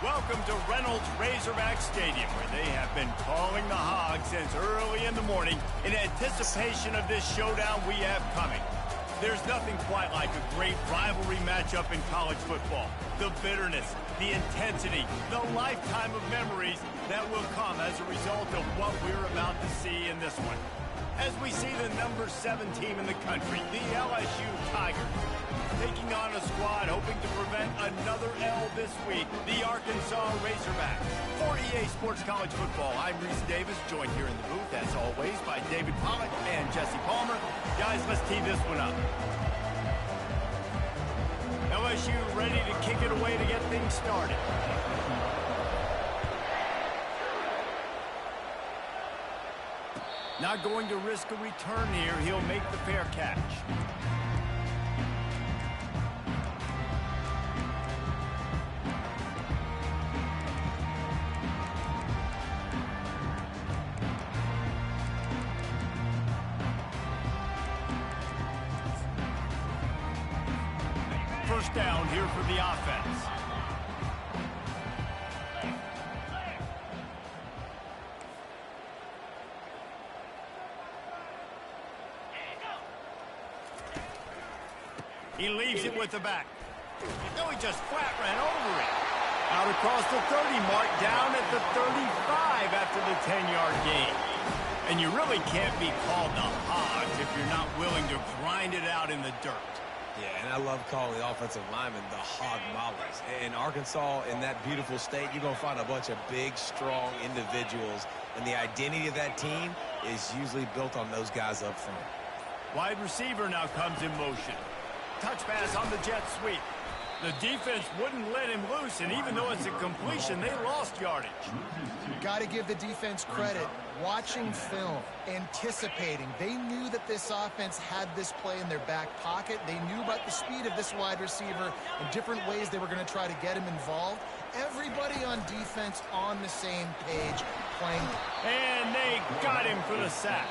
Welcome to Reynolds Razorback Stadium, where they have been calling the Hogs since early in the morning in anticipation of this showdown we have coming. There's nothing quite like a great rivalry matchup in college football. The bitterness, the intensity, the lifetime of memories that will come as a result of what we're about to see in this one. As we see the number 7 team in the country, the LSU Tigers, taking on a squad hoping to prevent another L this week, the Arkansas Razorbacks. For EA Sports College Football, I'm Reese Davis, joined here in the booth, as always, by David Pollack and Jesse Palmer. Guys, let's tee this one up. LSU ready to kick it away to get things started. Not going to risk a return here. He'll make the fair catch. First down here for the offense. He leaves it with the back. No, he just flat ran over it. Out across the 30 mark, down at the 35 after the 10-yard gain. And you really can't be called the Hogs if you're not willing to grind it out in the dirt. Yeah, and I love calling the offensive linemen the hog mollies. In Arkansas, in that beautiful state, you're going to find a bunch of big, strong individuals. And the identity of that team is usually built on those guys up front. Wide receiver now comes in motion. Touch pass on the jet sweep. The defense wouldn't let him loose, and even though it's a completion, they lost yardage. Got to give the defense credit. Watching film, anticipating. They knew that this offense had this play in their back pocket. They knew about the speed of this wide receiver and different ways they were going to try to get him involved. Everybody on defense on the same page playing. And they got him for the sack.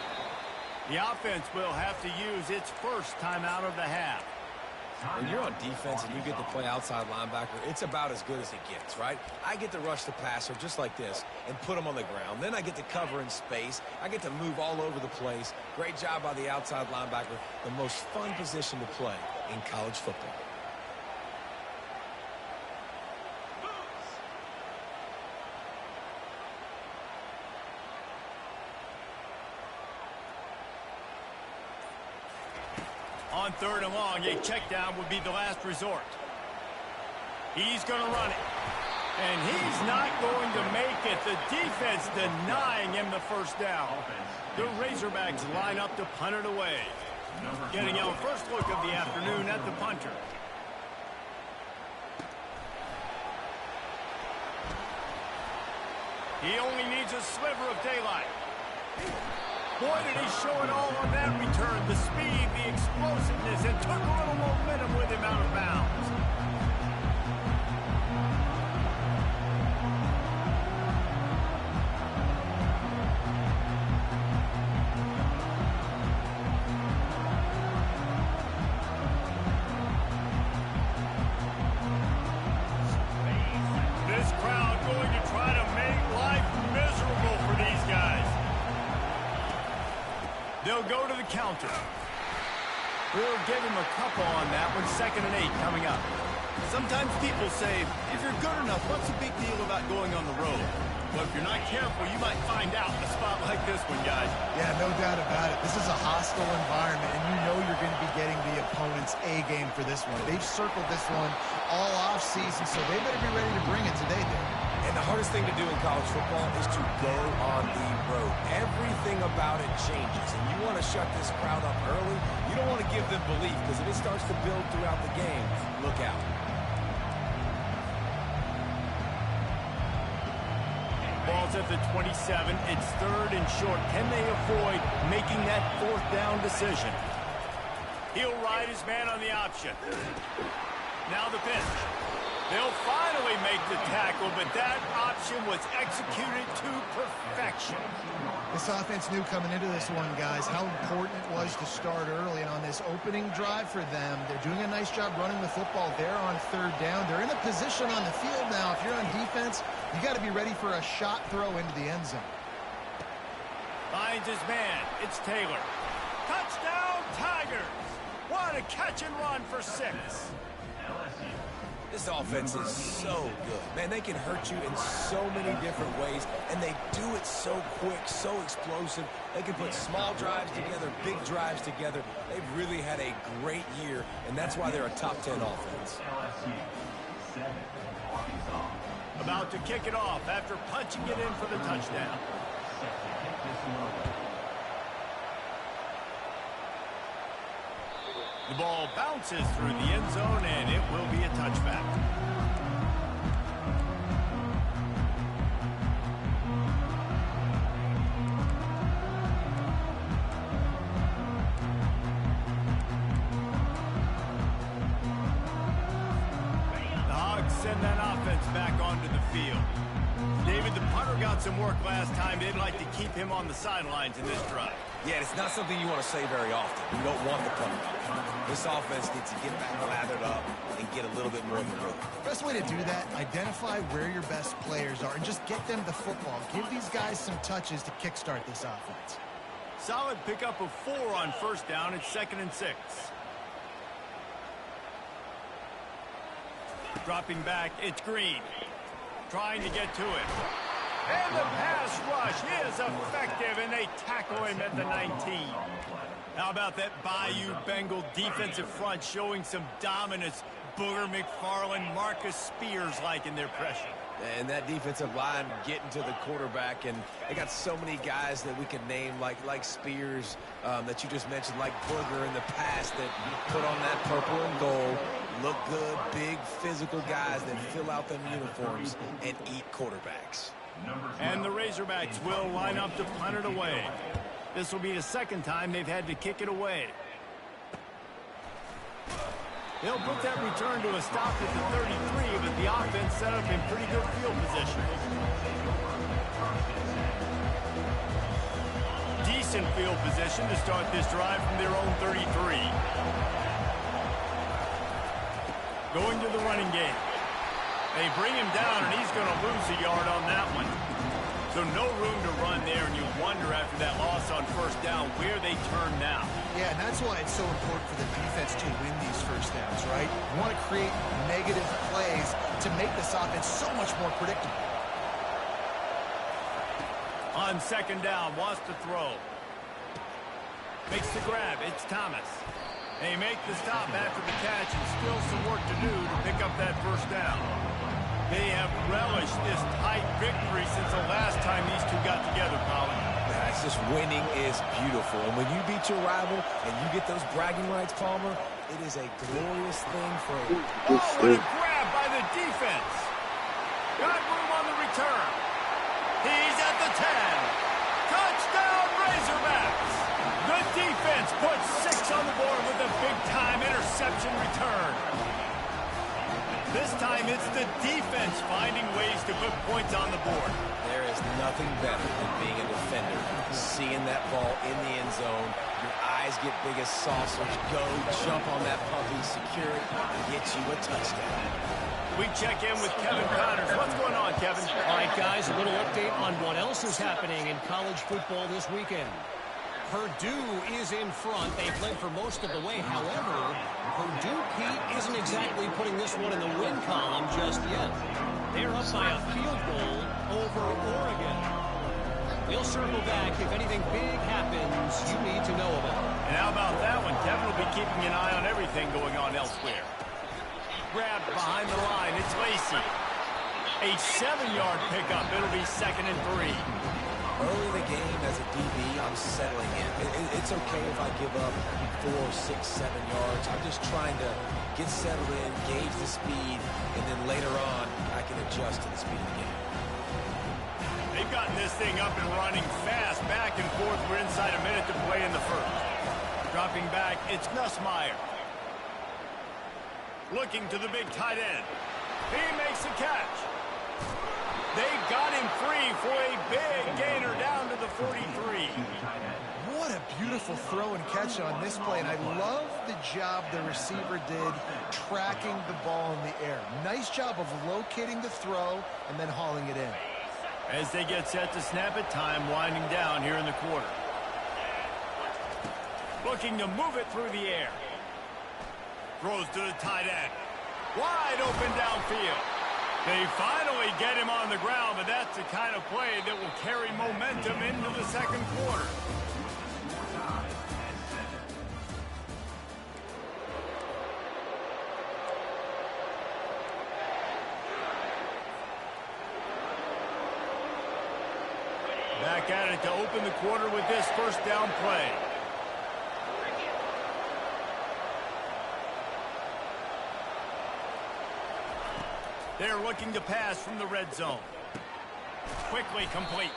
The offense will have to use its first timeout of the half. When you're on defense and you get to play outside linebacker, it's about as good as it gets, right? I get to rush the passer just like this and put him on the ground. Then I get to cover in space. I get to move all over the place. Great job by the outside linebacker. The most fun position to play in college football. On 3rd and long, a check down would be the last resort. He's going to run it. And he's not going to make it. The defense denying him the first down. The Razorbacks line up to punt it away. Getting our first look of the afternoon at the punter. He only needs a sliver of daylight. Boy, did he show it all on that return. The speed, the explosiveness, and took a little momentum with him out of bounds. This crowd going to try to make life miserable for these guys. They'll go to the counter. We'll give him a couple on that one. 2nd and 8 coming up. Sometimes people say, if you're good enough, what's the big deal about going on the road? Well, if you're not careful, you might find out in a spot like this one, guys. Yeah, no doubt about it. This is a hostile environment, and you know you're going to be getting the opponent's A game for this one. They've circled this one all offseason, so they better be ready to bring it today, Dave. And the hardest thing to do in college football is to go on the road. Everything about it changes, and you want to shut this crowd up early. You don't want to give them belief, because if it starts to build throughout the game, look out. Ball's at the 27. It's 3rd and short. Can they avoid making that 4th down decision? He'll ride his man on the option. Now the pitch. They'll finally make the tackle, but that option was executed to perfection. This offense knew coming into this one, guys, how important it was to start early. And on this opening drive for them, they're doing a nice job running the football. They're on third down. They're in a position on the field now. If you're on defense, you got to be ready for a shot throw into the end zone. Finds his man. It's Taylor. Touchdown, Tigers! What a catch and run for 6. This offense is so good. Man, they can hurt you in so many different ways, and they do it so quick, so explosive. They can put small drives together, big drives together. They've really had a great year, and that's why they're a top 10 offense. About to kick it off after punching it in for the touchdown. The ball bounces through the end zone, and it will be a touchback. The Hogs send that offense back onto the field. David, the punter got some work last time. They'd like to keep him on the sidelines in this drive. Yeah, it's not something you want to say very often. You don't want the punter. This offense needs to get back lathered up and get a little bit more of the rhythm. Best way to do that, identify where your best players are and just get them the football. Give these guys some touches to kickstart this offense. Solid pickup of 4 on first down. It's 2nd and 6. Dropping back, it's Green. Trying to get to it. And the pass rush is effective, and they tackle him at the 19. How about that Bayou Bengal defensive front showing some dominance? Booger McFarland, Marcus Spears-like in their pressure. And that defensive line getting to the quarterback, and they got so many guys that we can name like Spears that you just mentioned, like Booger in the past that put on that purple and gold, look good, big physical guys that fill out them uniforms and eat quarterbacks. And the Razorbacks will line up to punt it away. This will be the 2nd time they've had to kick it away. They'll put that return to a stop at the 33, but the offense set up in pretty good field position. Decent field position to start this drive from their own 33. Going to the running game. They bring him down, and he's going to lose a yard on that one. So no room to run there, and you wonder after that loss on first down where they turn now. Yeah, and that's why it's so important for the defense to win these first downs, right? You want to create negative plays to make this offense so much more predictable. On 2nd down, wants to throw. Makes the grab. It's Thomas. They make the stop after the catch, and still some work to do to pick up that first down. They have relished this tight victory since the last time these two got together, Colin. It's just winning is beautiful. And when you beat your rival and you get those bragging rights, Palmer, it is a glorious thing for you. Oh, what a grab by the defense. Got room on the return. He's at the 10. Touchdown, Razorbacks. The defense puts 6 on the board with a big-time interception return. This time it's the defense finding ways to put points on the board. There is nothing better than being a defender. Seeing that ball in the end zone, your eyes get big as saucers. Go, jump on that puppy, secure it, and get you a touchdown. We check in with Kevin Connors. What's going on, Kevin? All right, guys, a little update on what else is happening in college football this weekend. Purdue is in front. They've led for most of the way. However, Purdue, Pete, isn't exactly putting this one in the win column just yet. They're up by a field goal over Oregon. We'll circle back if anything big happens you need to know about. And how about that one? Kevin will be keeping an eye on everything going on elsewhere. Grabbed behind the line. It's Lacey. A 7-yard pickup. It'll be 2nd and 3. Early in the game as a DB, I'm settling in. It's okay if I give up 4, 6, 7 yards. I'm just trying to get settled in, gauge the speed, and then later on, I can adjust to the speed of the game. They've gotten this thing up and running fast, back and forth. We're inside a minute to play in the first. Dropping back, it's Nussmeier. Looking to the big tight end. He makes the catch. They got him free for a big gainer down to the 43. What a beautiful throw and catch on this play, and I love the job the receiver did tracking the ball in the air. Nice job of locating the throw and then hauling it in. As they get set to snap it, time winding down here in the quarter. Looking to move it through the air. Throws to the tight end. Wide open downfield. They finally get him on the ground, but that's the kind of play that will carry momentum into the second quarter. Back at it to open the quarter with this first down play. They're looking to pass from the red zone. Quickly complete.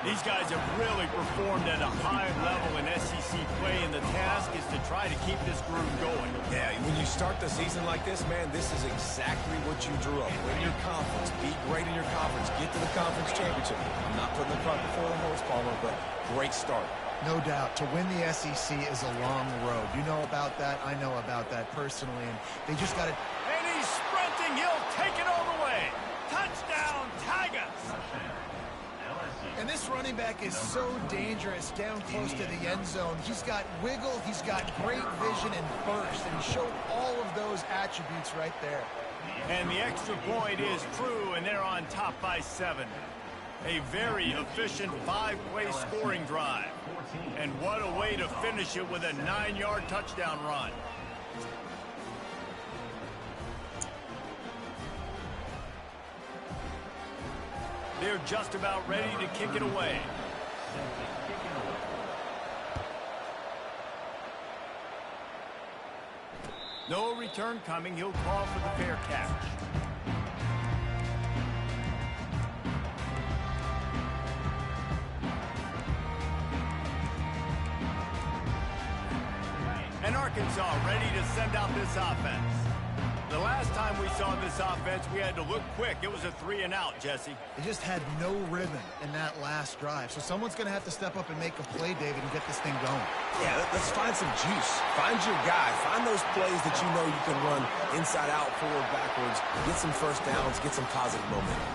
These guys have really performed at a high level in SEC play, and the task is to try to keep this groove going. Yeah, when you start the season like this, man, this is exactly what you drew up. Win your conference, be great in your conference, get to the conference championship. I'm not putting the cart before the horse, Palmer, but great start. No doubt. To win the SEC is a long road. You know about that. I know about that personally, and they just got to... And he's sprinting. He'll take it all the way. Touchdown, Tigers. And this running back is so dangerous down close to the end zone. He's got wiggle, he's got great vision and burst, and he showed all of those attributes right there. And the extra point is true, and they're on top by 7. A very efficient 5-play scoring drive. And what a way to finish it with a 9-yard touchdown run. They're just about ready to kick it away. No return coming. He'll call for the fair catch. And Arkansas ready to send out this offense. The last time we saw this offense, we had to look quick. It was a 3-and-out, Jesse. They just had no rhythm in that last drive. So someone's going to have to step up and make a play, David, and get this thing going. Yeah, let's find some juice. Find your guy. Find those plays that you know you can run inside out, forward, backwards. Get some first downs. Get some positive momentum.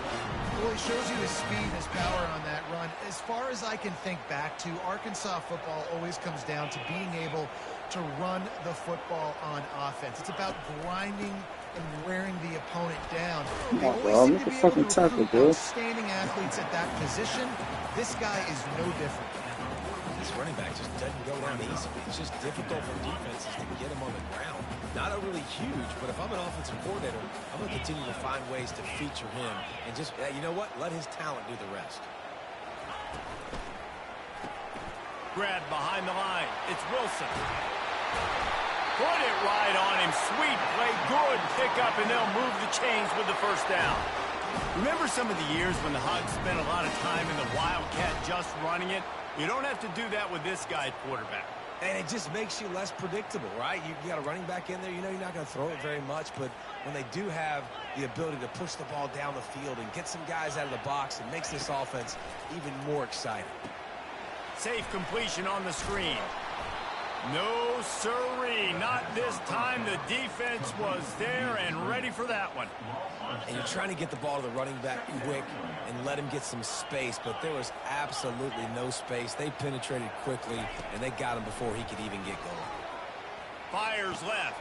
Well, he shows you his speed and his power on that run. As far as I can think back to, Arkansas football always comes down to being able to run the football on offense. It's about grinding and wearing the opponent down. They always seem to be able to recruit outstanding athletes at that position. This guy is no different. This running back just doesn't go down easily. It's just difficult for defenses to get him on the ground. Not a really huge, but if I'm an offensive coordinator, I'm going to continue to find ways to feature him and just, you know what, let his talent do the rest. Grab behind the line. It's Wilson. Put it right on him. Sweet play. Good pickup, and they'll move the chains with the first down. Remember some of the years when the Hogs spent a lot of time in the Wildcat just running it? You don't have to do that with this guy at quarterback. And it just makes you less predictable, right? You got a running back in there. You know you're not going to throw it very much, but when they do have the ability to push the ball down the field and get some guys out of the box, it makes this offense even more exciting. Safe completion on the screen. No, sirree, not this time. The defense was there and ready for that one. And you're trying to get the ball to the running back quick and let him get some space, but there was absolutely no space. They penetrated quickly, and they got him before he could even get going. Fires left,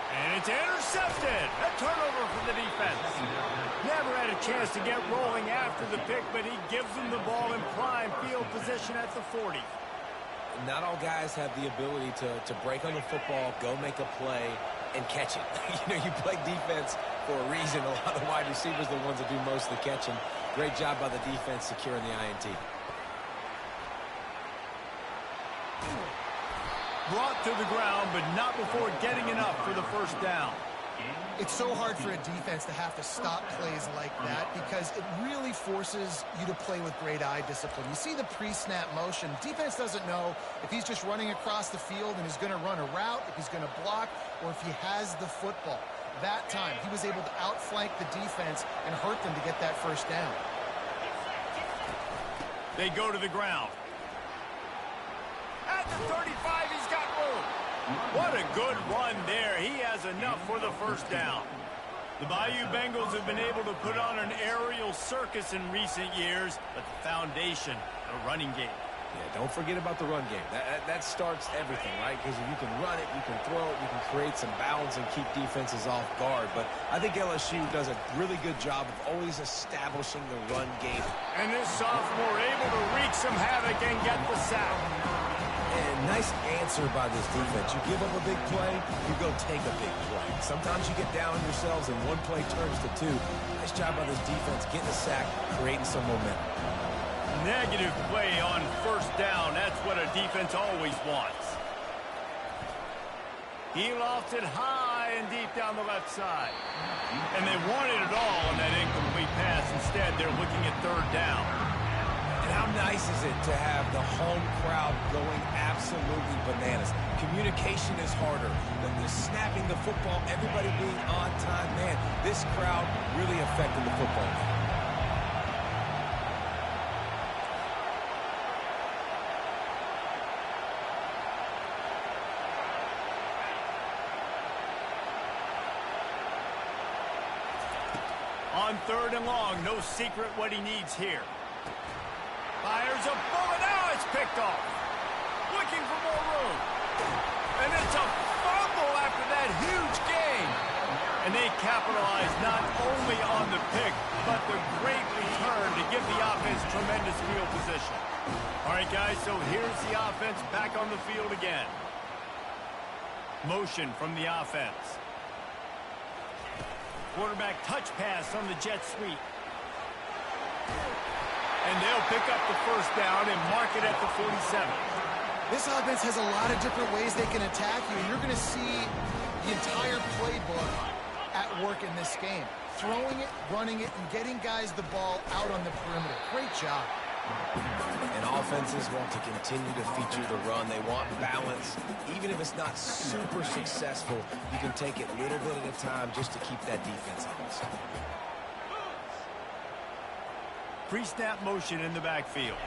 and it's intercepted. A turnover for the defense. Never had a chance to get rolling after the pick, but he gives them the ball in prime field position at the 40. Not all guys have the ability to break on the football, go make a play, and catch it. You know, you play defense for a reason. A lot of the wide receivers are the ones that do most of the catching. Great job by the defense securing the INT. Brought to the ground, but not before getting enough for the first down. It's so hard for a defense to have to stop plays like that because it really forces you to play with great eye discipline. You see the pre-snap motion. Defense doesn't know if he's just running across the field and he's going to run a route, if he's going to block, or if he has the football. that time, he was able to outflank the defense and hurt them to get that first down. They go to the ground. At the 35, he's got room. What a good run there. He has enough for the first down. The Bayou Bengals have been able to put on an aerial circus in recent years, but the foundation, the running game. Yeah, don't forget about the run game. That starts everything, right? Because if you can run it, you can throw it, you can create some balance and keep defenses off guard. But I think LSU does a really good job of always establishing the run game. And this sophomore able to wreak some havoc and get the sack. And nice answer by this defense. You give up a big play, you go take a big play. Sometimes you get down on yourselves and one play turns to two. Nice job by this defense getting a sack, creating some momentum. Negative play on first down. That's what a defense always wants. He lofts it high and deep down the left side. And they wanted it all on that incomplete pass. Instead, they're looking at third down. And how nice is it to have the home crowd going absolutely bananas? Communication is harder. The snapping the football, everybody being on time. Man, this crowd really affected the football game. On third and long, no secret what he needs here. Fires a bullet. Now it's picked off. Looking for more room. And it's a fumble after that huge gain. And they capitalize not only on the pick, but the great return to give the offense tremendous field position. All right, guys, so here's the offense back on the field again. Motion from the offense. Quarterback touch pass on the jet sweep. And they'll pick up the first down and mark it at the 47. This offense has a lot of different ways they can attack you. You're going to see the entire playbook at work in this game. Throwing it, running it, and getting guys the ball out on the perimeter. Great job. And offenses want to continue to feature the run. They want balance. Even if it's not super successful, you can take it a little bit at a time just to keep that defense honest. Pre-snap motion in the backfield.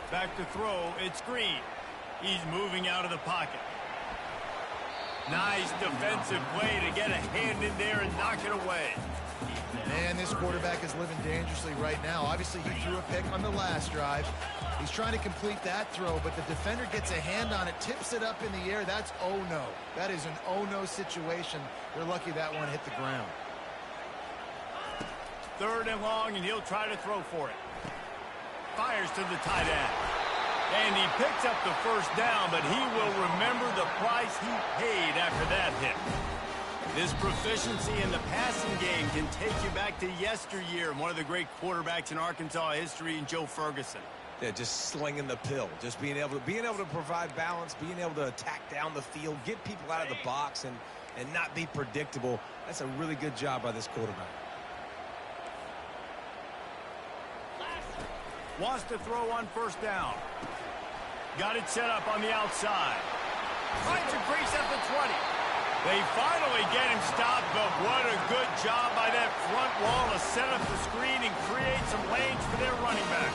Back to throw, it's Green. He's moving out of the pocket. Nice defensive play to get a hand in there and knock it away. Man, this quarterback is living dangerously right now. Obviously, he threw a pick on the last drive. He's trying to complete that throw, but the defender gets a hand on it, tips it up in the air. That's oh-no. That is an oh-no situation. They're lucky that one hit the ground. Third and long, and he'll try to throw for it. Fires to the tight end. And he picks up the first down, but he will remember the price he paid after that hit. This proficiency in the passing game can take you back to yesteryear. One of the great quarterbacks in Arkansas history, in Joe Ferguson. Yeah, just slinging the pill, just being able to provide balance, being able to attack down the field, get people out of the box, and not be predictable. That's a really good job by this quarterback. Wants to throw on first down. Got it set up on the outside. Finds a crease at the 20. They finally get him stopped, but what a good job by that front wall to set up the screen and create some lanes for their running back.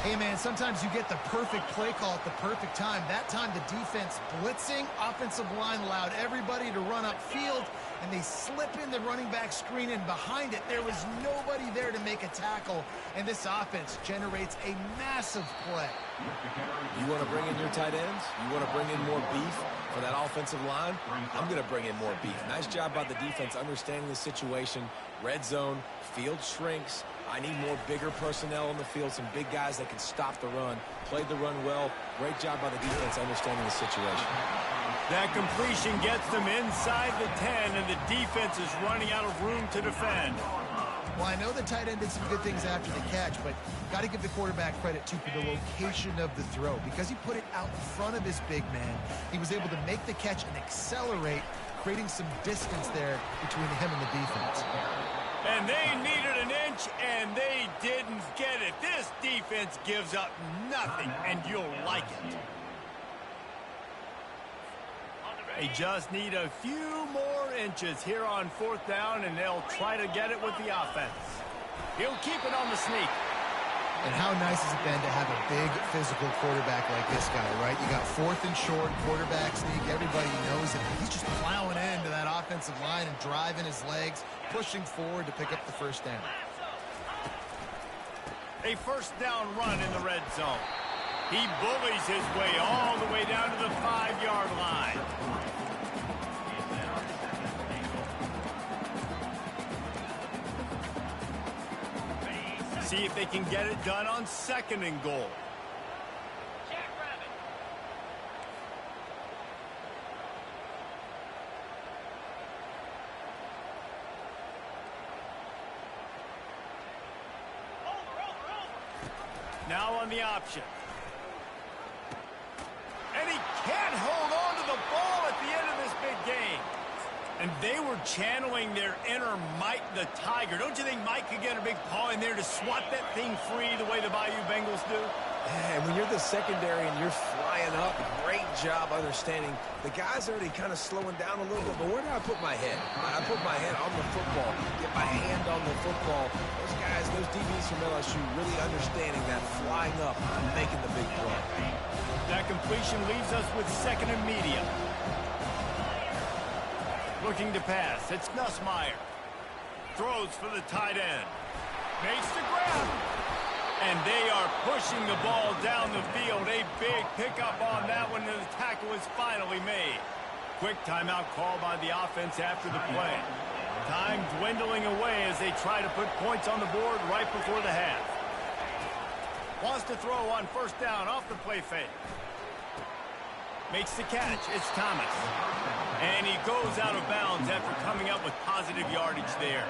Hey, man, sometimes you get the perfect play call at the perfect time. That time the defense blitzing, offensive line allowed everybody to run upfield, and they slip in the running back screen, and behind it there was nobody there to make a tackle, and this offense generates a massive play. You want to bring in your tight ends? You want to bring in more beef for that offensive line? I'm going to bring in more beef. Nice job by the defense understanding the situation. Red zone, field shrinks. I need more bigger personnel on the field, some big guys that can stop the run. Played the run well. Great job by the defense understanding the situation. That completion gets them inside the 10, and the defense is running out of room to defend. Well, I know the tight end did some good things after the catch, but got to give the quarterback credit, too, for the location of the throw. Because he put it out in front of his big man, he was able to make the catch and accelerate, creating some distance there between him and the defense. And they needed an inch, and they didn't get it. This defense gives up nothing, and you'll like it. They just need a few more inches here on 4th down, and they'll try to get it with the offense. He'll keep it on the sneak. And how nice has it been to have a big physical quarterback like this guy, right? You got 4th and short, quarterback sneak. Everybody knows it. He's just plowing into that offensive line and driving his legs, pushing forward to pick up the first down. A first down run in the red zone. He bullies his way all the way down to the 5-yard line. See if they can get it done on 2nd and goal. Now on the option. And he can't hold on to the ball at the end of this big game. And they were channeling their inner Mike the Tiger. Don't you think Mike could get a big paw in there to swat that thing free the way the Bayou Bengals do? Yeah, and when you're the secondary and you're flying up, great job understanding. The guy's already kind of slowing down a little bit, but where do I put my head? I put my head on the football, get my hand on the football. Those guys, those DBs from LSU really understanding that flying up and making the big play. That completion leaves us with 2nd and medium. Looking to pass. It's Nussmeier. Throws for the tight end. Makes the grab. And they are pushing the ball down the field. A big pickup on that one, and the tackle is finally made. Quick timeout call by the offense after the play. Time dwindling away as they try to put points on the board right before the half. Wants to throw on 1st down off the play fake. Makes the catch. It's Thomas. And he goes out of bounds after coming up with positive yardage there.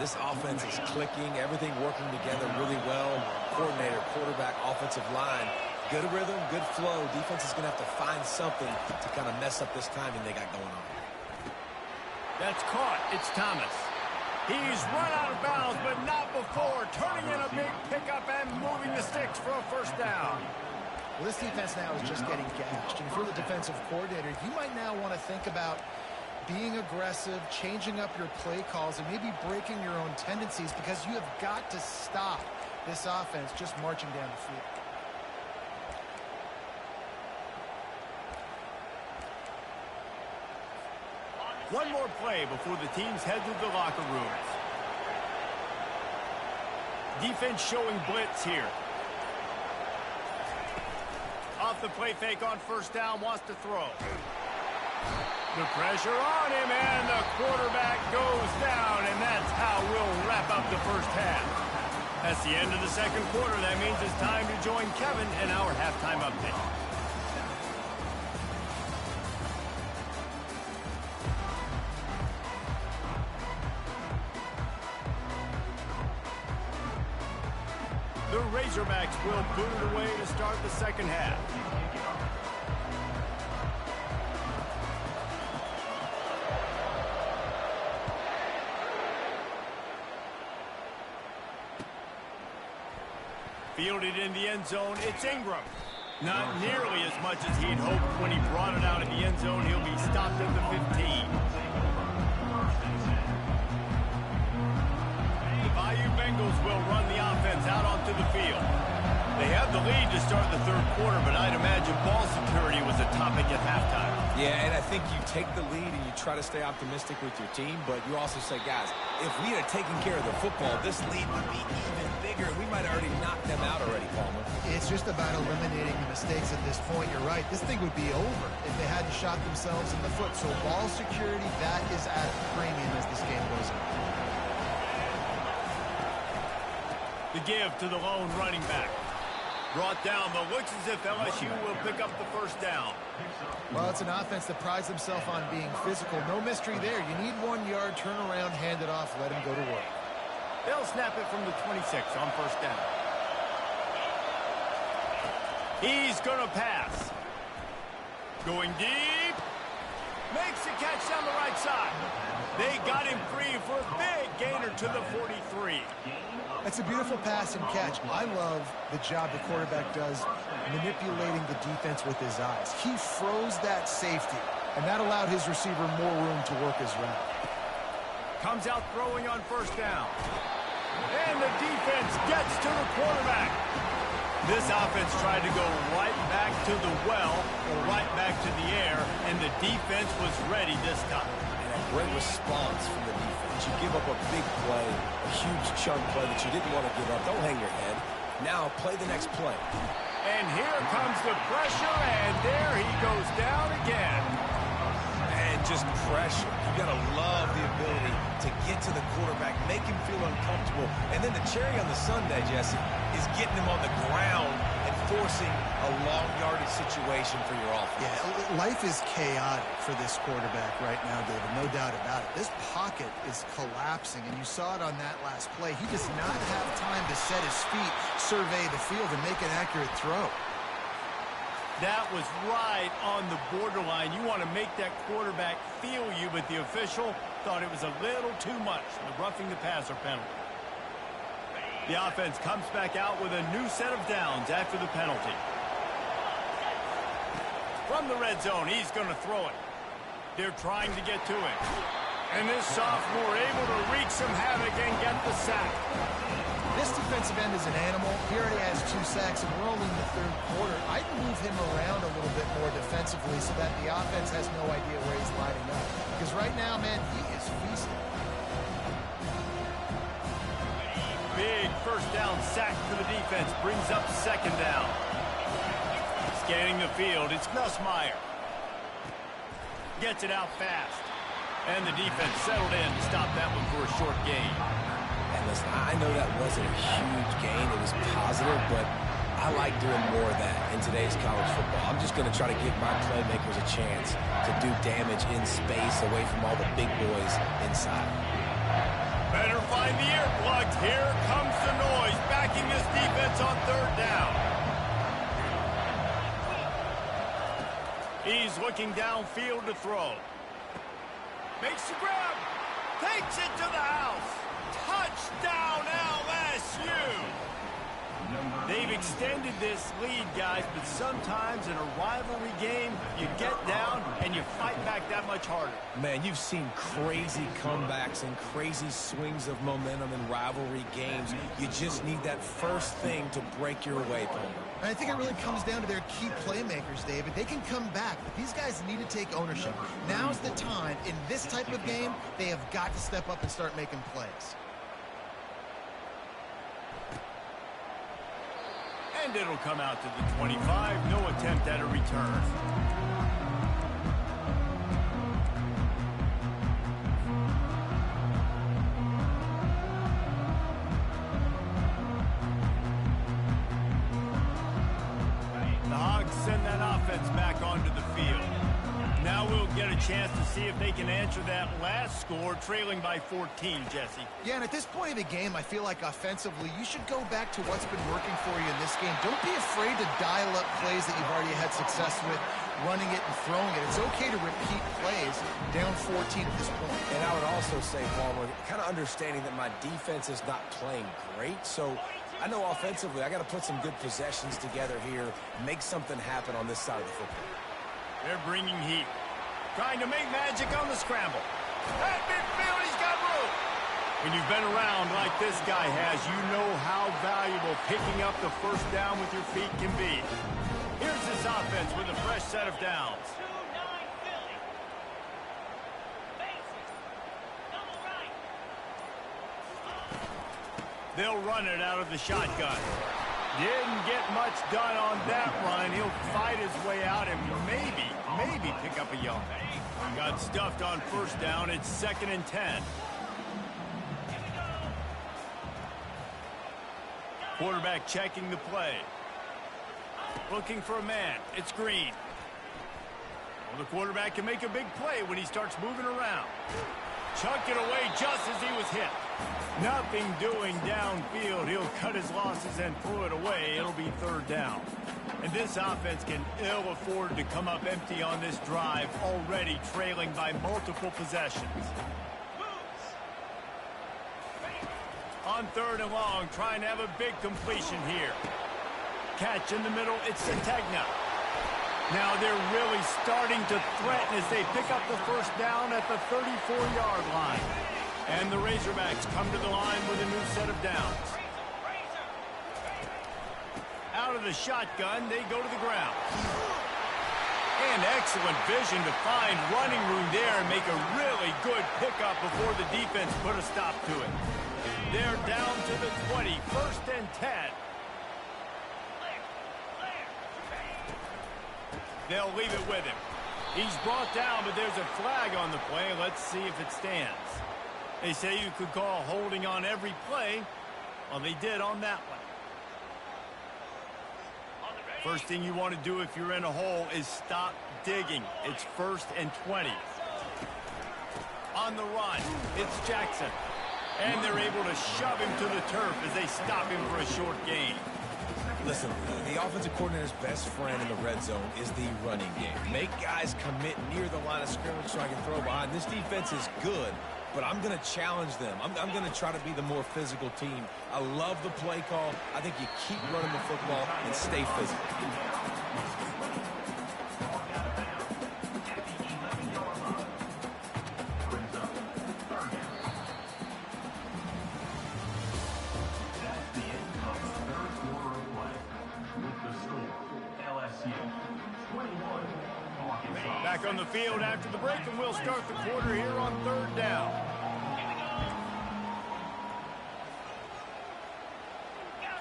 This offense is clicking, everything working together really well. Coordinator, quarterback, offensive line. Good rhythm, good flow. Defense is going to have to find something to kind of mess up this timing they got going on. That's caught. It's Thomas. He's run out of bounds, but not before. Turning in a big pickup and moving the sticks for a 1st down. Well, this defense now is just getting gashed. And if you're the defensive coordinator, you might now want to think about being aggressive, changing up your play calls, and maybe breaking your own tendencies, because you have got to stop this offense just marching down the field. One more play before the teams head to the locker rooms. Defense showing blitz here. Off the play fake on 1st down, wants to throw. The pressure on him, and the quarterback goes down, and that's how we'll wrap up the 1st half. That's the end of the 2nd quarter. That means it's time to join Kevin in our halftime update. The Razorbacks will boot it away to start the 2nd half. Fielded in the end zone, it's Ingram. Not nearly as much as he'd hoped when he brought it out of the end zone. He'll be stopped at the 15. The Bayou Bengals will run the offense out onto the field. They have the lead to start the 3rd quarter, but I'd imagine ball security was a topic at halftime. Yeah, and I think you take the lead and you try to stay optimistic with your team, but you also say, guys, if we had taken care of the football, this lead would be even bigger. We might have already knocked them out already, Palmer. It's just about eliminating the mistakes at this point. You're right. This thing would be over if they hadn't shot themselves in the foot. So ball security, that is at premium as this game goes on. The give to the lone running back. Brought down, but looks as if LSU will pick up the 1st down. Well, it's an offense that prides themselves on being physical. No mystery there. You need 1 yard, turn around, hand it off, let him go to work. They'll snap it from the 26 on 1st down. He's going to pass. Going deep. Makes the catch down the right side. They got him free for a big gainer to the 43. It's a beautiful pass and catch. I love the job the quarterback does manipulating the defense with his eyes. He froze that safety and that allowed his receiver more room to work his route. Comes out throwing on first down. And the defense gets to the quarterback. This offense tried to go right back to the well or right back to the air, and the defense was ready this time. And a great response from the defense. You give up a big play, a huge chunk play that you didn't want to give up. Don't hang your head. Now play the next play. And here comes the pressure, and there he goes down again. And just pressure. You got to love the ability to get to the quarterback, make him feel uncomfortable. And then the cherry on the sundae, Jesse, is getting him on the ground and forcing a long yardage situation for your offense. Yeah, life is chaotic for this quarterback right now, David, no doubt about it. This pocket is collapsing, and you saw it on that last play. He does not have time to set his feet, survey the field, and make an accurate throw. That was right on the borderline. You want to make that quarterback feel you, but the official thought it was a little too much. The roughing the passer penalty. The offense comes back out with a new set of downs after the penalty. From the red zone, he's going to throw it. They're trying to get to it. And this sophomore able to wreak some havoc and get the sack. This defensive end is an animal. He already has 2 sacks, and we're only in the third quarter. I'd move him around a little bit more defensively so that the offense has no idea where he's lining up. Because right now, man, he is feasting. Big first down sack for the defense. Brings up second down. Scanning the field, it's Nussmeier. Gets it out fast. And the defense settled in to stop that one for a short gain. And listen, I know that wasn't a huge gain. It was positive, but I like doing more of that in today's college football. I'm just going to try to give my playmakers a chance to do damage in space away from all the big boys inside. Better find the earplugs. Here comes the noise, backing this defense on third down. He's looking downfield to throw. Makes the grab. Takes it to the house. Touchdown, LSU! They've extended this lead, guys, but sometimes in a rivalry game, you get down and you fight back that much harder. Man, you've seen crazy comebacks and crazy swings of momentum in rivalry games. You just need that first thing to break your way, Palmer. And I think it really comes down to their key playmakers, David. They can come back, but these guys need to take ownership. Now's the time. In this type of game, they have got to step up and start making plays. And it'll come out to the 25. No attempt at a return. The Hogs send that offense back onto the field. Now we'll get a chance to see if they can answer that last score, trailing by 14, Jesse. Yeah, and at this point of the game, I feel like offensively, you should go back to what's been working for you in this game. Don't be afraid to dial up plays that you've already had success with, running it and throwing it. It's okay to repeat plays down 14 at this point. And I would also say, Palmer, kind of understanding that my defense is not playing great, so I know offensively I got to put some good possessions together here, make something happen on this side of the football. They're bringing heat. Trying to make magic on the scramble. At midfield, he's got room. When you've been around like this guy has, you know how valuable picking up the first down with your feet can be. Here's this offense with a fresh set of downs. They'll run it out of the shotgun. Didn't get much done on that run. He'll fight his way out and maybe pick up a yard. Got stuffed on first down. It's 2nd and 10. Quarterback checking the play. Looking for a man. It's Green. Well, the quarterback can make a big play when he starts moving around. Chucked it away just as he was hit. Nothing doing downfield. He'll cut his losses and throw it away. It'll be 3rd down. And this offense can ill afford to come up empty on this drive, already trailing by multiple possessions. On 3rd and long, trying to have a big completion here. Catch in the middle, it's Sategna. Now they're really starting to threaten as they pick up the first down at the 34-yard line. And the Razorbacks come to the line with a new set of downs. Out of the shotgun, they go to the ground. And excellent vision to find running room there and make a really good pickup before the defense put a stop to it. They're down to the 20, 1st and 10. They'll leave it with him. He's brought down, but there's a flag on the play. Let's see if it stands. They say you could call holding on every play. Well, they did on that one. First thing you want to do if you're in a hole is stop digging. It's 1st and 20. On the run, it's Jackson. And they're able to shove him to the turf as they stop him for a short gain. Listen, the offensive coordinator's best friend in the red zone is the running game. Make guys commit near the line of scrimmage so I can throw behind. This defense is good, but I'm going to challenge them. I'm going to try to be the more physical team. I love the play call. I think you keep running the football and stay physical. Back on the field after the break, and we'll start the quarter here on 3rd down.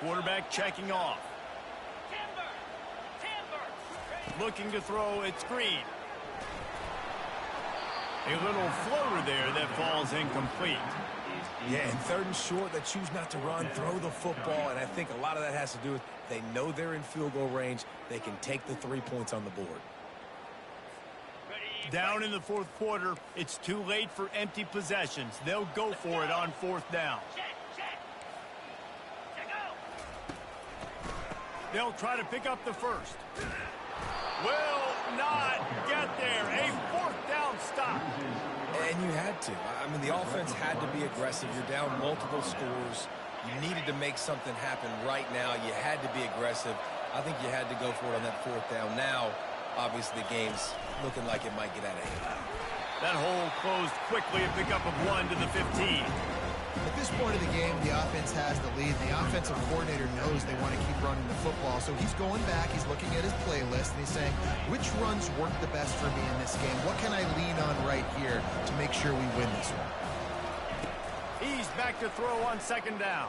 Quarterback checking off. Looking to throw, it's Green. A little floater there that falls incomplete. Yeah, and 3rd and short, they choose not to run, throw the football, and I think a lot of that has to do with they know they're in field goal range. They can take the 3 points on the board. Down in the 4th quarter, it's too late for empty possessions. They'll go for it on 4th down. They'll try to pick up the first. Will not get there. A 4th down stop. And you had to. I mean, the offense had to be aggressive. You're down multiple scores. You needed to make something happen right now. You had to be aggressive. I think you had to go for it on that 4th down. Now, obviously, the game's looking like it might get out of hand. That hole closed quickly, a pickup of 1 to the 15. At this point of the game, the offense has the lead. The offensive coordinator knows they want to keep running the football. So he's going back, he's looking at his playlist, and he's saying, which runs work the best for me in this game? What can I lean on right here to make sure we win this one? He's back to throw on 2nd down.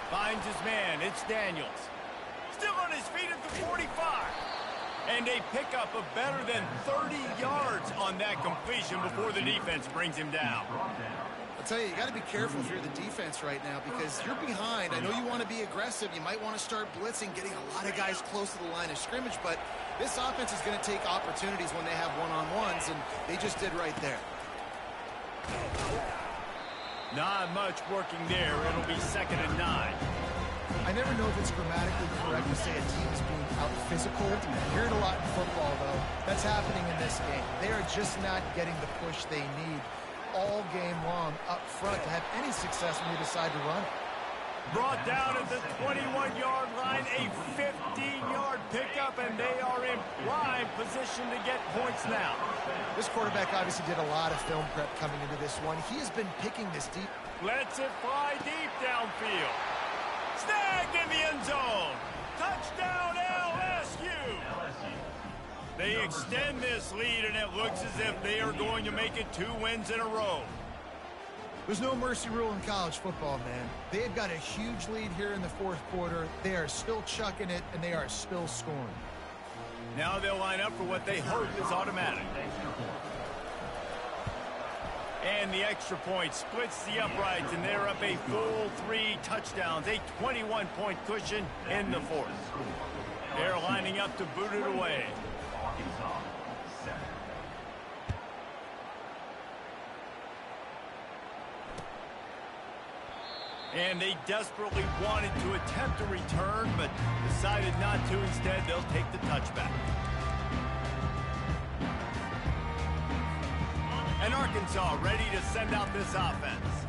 Finds his man, it's Daniels. Still on his feet at the 45. And a pickup of better than 30 yards on that completion before the defense brings him down. I'll tell you, you got to be careful if you're the defense right now because you're behind. I know you want to be aggressive. You might want to start blitzing, getting a lot of guys close to the line of scrimmage, but this offense is going to take opportunities when they have one-on-ones, and they just did right there. Not much working there. It'll be 2nd and 9. I never know if it's grammatically correct to say a team is being out-physical. You hear it a lot in football, though. That's happening in this game. They are just not getting the push they need all game long up front to have any success when you decide to run. Brought down at the 21-yard line, a 15-yard pickup, and they are in prime position to get points now. This quarterback obviously did a lot of film prep coming into this one. He has been picking this deep. Lets it fly deep downfield. Snagged in the end zone. Touchdown, LSU. They extend this lead, and it looks as if they are going to make it 2 wins in a row. There's no mercy rule in college football, man. They've got a huge lead here in the 4th quarter. They are still chucking it, and they are still scoring. Now they'll line up for what they hope is automatic. And the extra point splits the uprights, and they're up a full 3 touchdowns, a 21-point cushion in the 4th. They're lining up to boot it away. And they desperately wanted to attempt a return, but decided not to. Instead, they'll take the touchback. And Arkansas ready to send out this offense.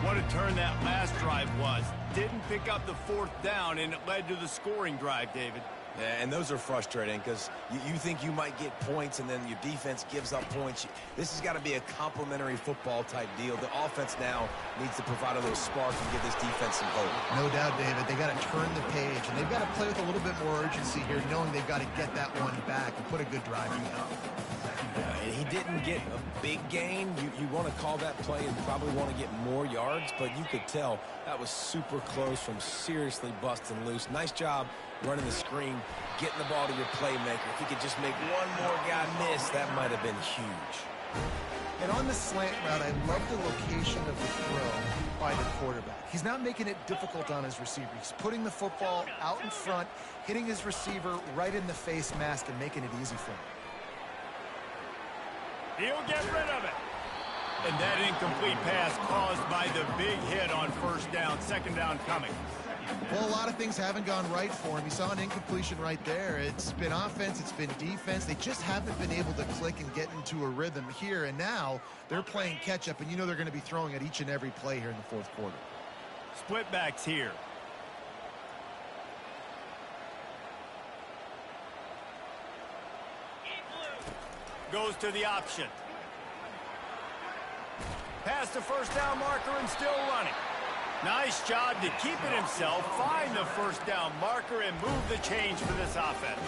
What a turn that last drive was. Didn't pick up the 4th down, and it led to the scoring drive, David. Yeah, and those are frustrating because you think you might get points and then your defense gives up points. This has got to be a complementary football type deal. The offense now needs to provide a little spark and give this defense some hope. No doubt, David. They got to turn the page, and they've got to play with a little bit more urgency here, knowing they've got to get that one back and put a good drive together. And he didn't get a big gain. You want to call that play and probably want to get more yards, but you could tell that was super close from seriously busting loose. Nice job running the screen, getting the ball to your playmaker. If he could just make one more guy miss, that might have been huge. And on the slant route, I love the location of the throw by the quarterback. He's not making it difficult on his receiver. He's putting the football out in front, hitting his receiver right in the face mask and making it easy for him. He'll get rid of it. And that incomplete pass caused by the big hit on first down, second down coming. Well, a lot of things haven't gone right for him. He saw an incompletion right there. It's been offense, it's been defense. They just haven't been able to click and get into a rhythm here. And now they're playing catch-up, and you know they're going to be throwing at each and every play here in the fourth quarter. Split backs here. Goes to the option. Past the first down marker and still running. Nice job to keep it himself, find the first down marker, and move the change for this offense.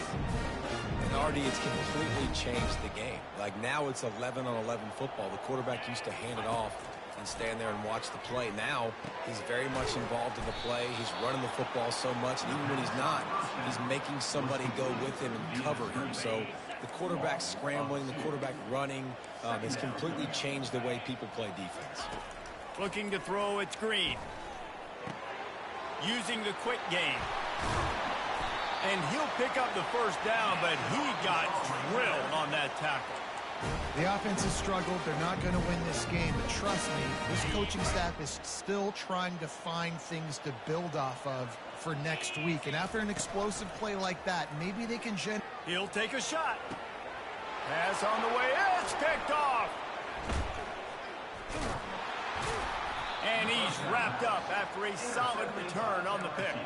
And Artie, it's completely changed the game. Like now it's 11-on-11 football. The quarterback used to hand it off and stand there and watch the play. Now he's very much involved in the play. He's running the football so much, and even when he's not, he's making somebody go with him and cover him. So the quarterback scrambling, the quarterback running has completely changed the way people play defense. Looking to throw, it's Green. Using the quick game. And he'll pick up the first down, but he got drilled on that tackle. The offense has struggled. They're not going to win this game, but trust me, this coaching staff is still trying to find things to build off of for next week. And after an explosive play like that, maybe they can He'll take a shot. Pass on the way. It's picked off. And he's wrapped up after a solid return on the pick.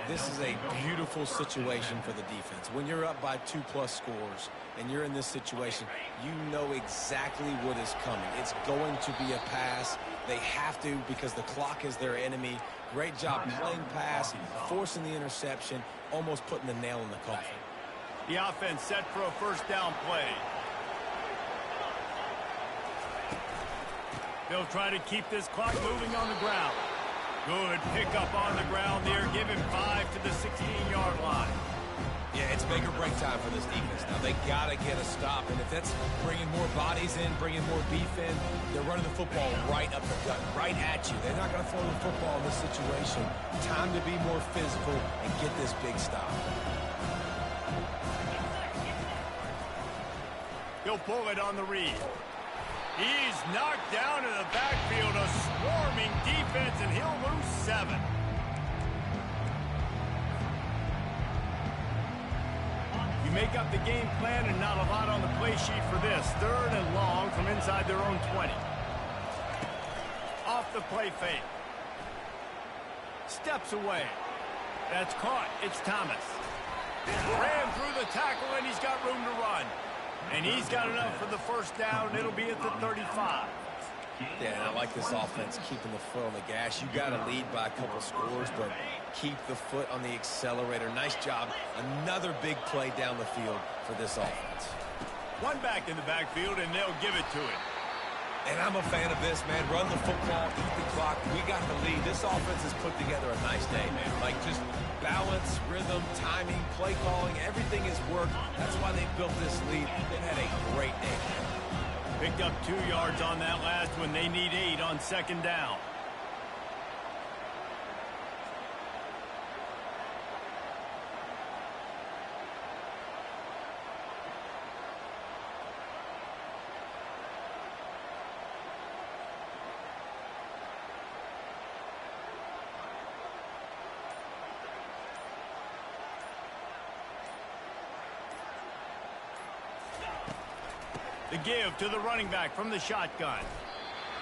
This is a beautiful situation for the defense. When you're up by 2+ scores and you're in this situation, you know exactly what is coming. It's going to be a pass. They have to because the clock is their enemy. Great job playing pass, forcing the interception, almost putting the nail in the coffin. The offense set for a first down play. They'll try to keep this clock moving on the ground. Good pickup on the ground there. Give him 5 to the 16-yard line. Yeah, it's make or break time for this defense. Now, they got to get a stop, and if that's bringing more bodies in, bringing more beef in, they're running the football right up the gut, right at you. They're not going to throw the football in this situation. Time to be more physical and get this big stop. He'll pull it on the read. He's knocked down in the backfield, a swarming defense, and he'll lose 7. You make up the game plan and not a lot on the play sheet for this. 3rd and long from inside their own 20. Off the play fake. Steps away. That's caught. It's Thomas. Ran through the tackle, and he's got room to run. And he's got enough for the first down. It'll be at the 35. Yeah, and I like this offense keeping the foot on the gas. You got to lead by a couple scores, but keep the foot on the accelerator. Nice job. Another big play down the field for this offense. One back in the backfield, and they'll give it to him. And I'm a fan of this, man. Run the football, eat the clock. We got the lead. This offense has put together a nice day, man. Like just balance, rhythm, timing, play calling, everything has worked. That's why they built this lead. They've had a great day. Picked up 2 yards on that last one. They need 8 on second down. The give to the running back from the shotgun.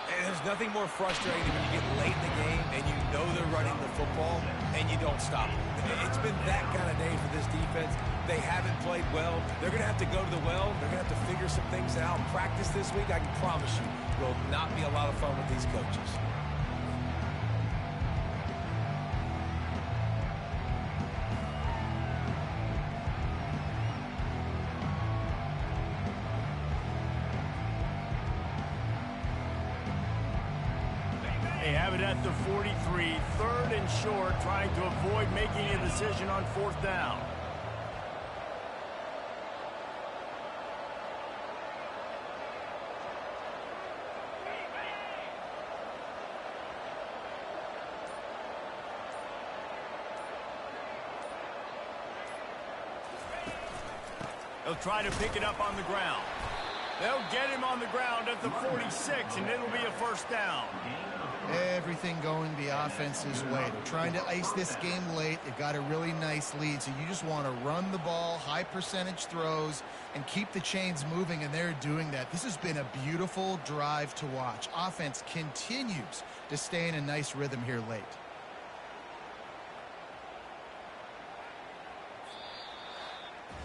And there's nothing more frustrating when you get late in the game and you know they're running the football and you don't stop them. It's been that kind of day for this defense. They haven't played well. They're going to have to go to the well. They're going to have to figure some things out. Practice this week, I can promise you, will not be a lot of fun with these coaches. They have it at the 43, 3rd and short, trying to avoid making a decision on 4th down. They'll try to pick it up on the ground. They'll get him on the ground at the 46, and it'll be a 1st down. Everything going the offense's way. They're trying to ice this game late. They've got a really nice lead, so you just want to run the ball, high percentage throws, and keep the chains moving, and they're doing that. This has been a beautiful drive to watch. Offense continues to stay in a nice rhythm here late.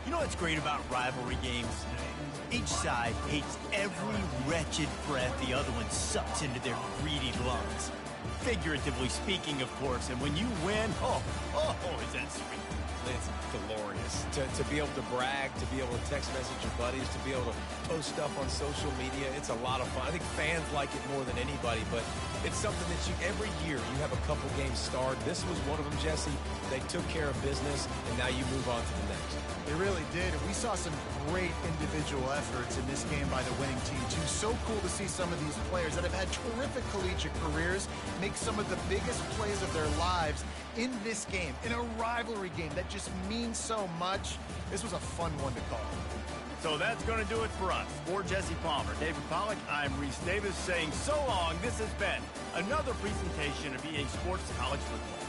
You know what's great about rivalry games? Each side hates every wretched breath the other one sucks into their greedy lungs. Figuratively speaking, of course, and when you win, oh, is that sweet. It's glorious. To be able to brag, to be able to text message your buddies, to be able to post stuff on social media, it's a lot of fun. I think fans like it more than anybody, but it's something that every year you have a couple games starred. This was one of them, Jesse. They took care of business, and now you move on to the next. They really did, and we saw some great individual efforts in this game by the winning team, too. So cool to see some of these players that have had terrific collegiate careers make some of the biggest plays of their lives in this game, in a rivalry game that just means so much. This was a fun one to call. So that's going to do it for us. For Jesse Palmer, David Pollack, I'm Reese Davis saying so long. This has been another presentation of EA Sports College Football.